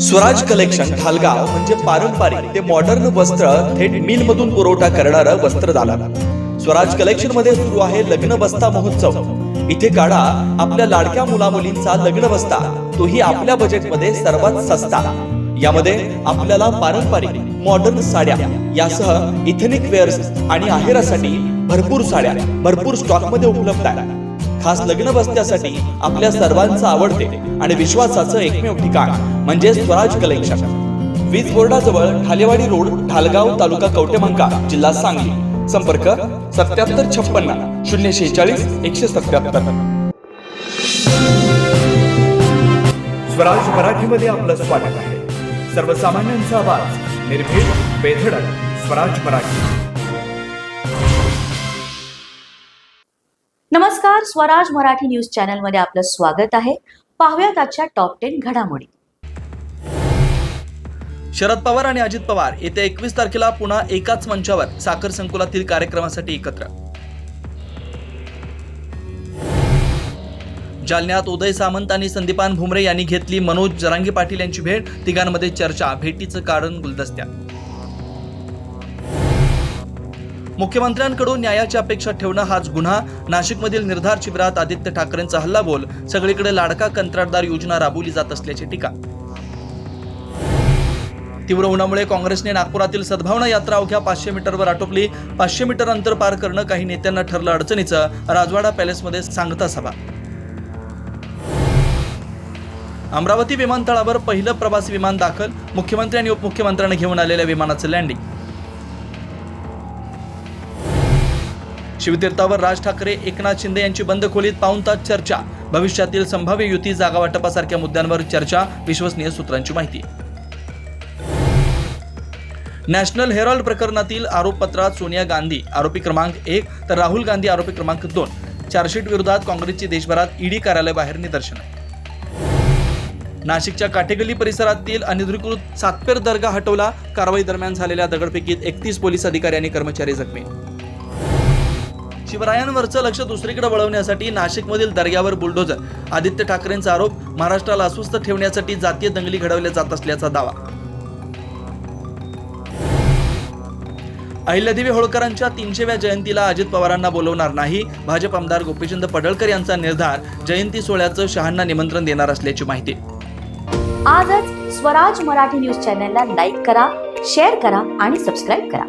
Swaraj collection Dhalgaon म्हणजे पारंपरिक ते मॉडर्न वस्त्र थेट मिल मधून पुरवठा करणारं वस्त्रदालन. स्वराज कलेक्शन मध्ये सुरू आहे लग्न बस्ता महोत्सव. इथे काढा आपल्या लाडक्या मुलामुलींचा लग्न बस्ता, तोही आपल्या बजेटमध्ये सर्वात सस्ता. यामध्ये आपल्याला पारंपरिक मॉडर्न साड्या यासह इथेनिक वेअर्स आणि आहेरासाठी भरपूर साड्या भरपूर स्टॉक मध्ये उपलब्ध आहे. खास लग्न बस्त्यासाठी आपल्या सर्वांचं आवडते आणि विश्वासाचं एकमेव ठिकाण म्हणजे स्वराज कलेक्शन. वीज बोर्डाजवळ ढालेवाडी रोड, ढालगाव, तालुका कवटेमहांका, जिल्हा सांगली. संपर्क 7756 046 177. स्वराज मराठीमध्ये आपलं स्वागत आहे. सर्वसामान्यांचा आवाज, निर्भीड, बेधडक. स्वराज मराठी. नमस्कार, स्वराज मराठी न्यूज चॅनल मध्ये आपलं स्वागत आहे. पाहूयात आजच्या टॉप 10 घडामोडी. शरद पवार आणि अजित पवार येत्या 21 तारखेला पुन्हा एकाच मंचावर साखर संकुलातील कार्यक्रमासाठी एकत्र. जालन्यात उदय सामंत आणि संदीपान भुमरे यांनी घेतली मनोज जरांगे पाटील यांची भेट. तिघांमध्ये चर्चा, भेटीचं कारण गुलदस्त्यात. मुख्यमंत्र्यांकडून न्यायाची अपेक्षा ठेवणं हाच गुन्हा. नाशिकमधील निर्धार शिबिरात आदित्य ठाकरेंचा हल्लाबोल. सगळीकडे लाडका कंत्राटदार योजना राबवली जात असल्याची टीका. तीव्र उन्हामुळे काँग्रेसने नागपुरातील सद्भावना यात्रा अवघ्या 500 मीटरवर आटोपली. 500 मीटर अंतर पार करणं काही नेत्यांना ठरलं अडचणीचं. राजवाडा पॅलेसमध्ये सांगता सभा. अमरावती विमानतळावर पहिलं प्रवासी विमान दाखल. मुख्यमंत्री आणि उपमुख्यमंत्र्यांनी घेऊन आलेल्या विमानाचं लँडिंग. शिवतीर्थावर राज ठाकरे एकनाथ शिंदे यांची बंद खोलीत पाऊण तास चर्चा. भविष्यातील संभाव्य युती, जागा वाटपासारख्या मुद्द्यांवर चर्चा. विश्वसनीय सूत्रांची माहिती. नॅशनल हेराल्ड प्रकरणातील आरोपपत्रात सोनिया गांधी आरोपी क्रमांक 1 तर राहुल गांधी आरोपी क्रमांक 2. चार्जशीट विरोधात काँग्रेसची देशभरात ईडी कार्यालयाबाहेर निदर्शनं. नाशिकच्या काठेगल्ली परिसरातील अनधिकृत सातपेर दर्गा हटवला. कारवाई दरम्यान झालेल्या दगडफेकीत 31 पोलीस अधिकारी आणि कर्मचारी जखमी. शिवरायांवरचं लक्ष दुसरीकडे वळवण्यासाठी नाशिकमधील दर्ग्यावर बुलडोजर. आदित्य ठाकरेंचा आरोप. महाराष्ट्राला अस्वस्थ ठेवण्यासाठी जातीय दंगली घडवल्या जात असल्याचा दावा. अहिल्यादेवी होळकरांच्या 300व्या जयंतीला अजित पवारांना बोलवणार नाही. भाजप आमदार गोपीचंद पडळकर यांचा निर्धार. जयंती सोहळ्याचं शहांना निमंत्रण देणार असल्याची माहिती. आजच स्वराज मराठी न्यूज चॅनलला लाईक करा, शेअर करा आणि सबस्क्राईब करा.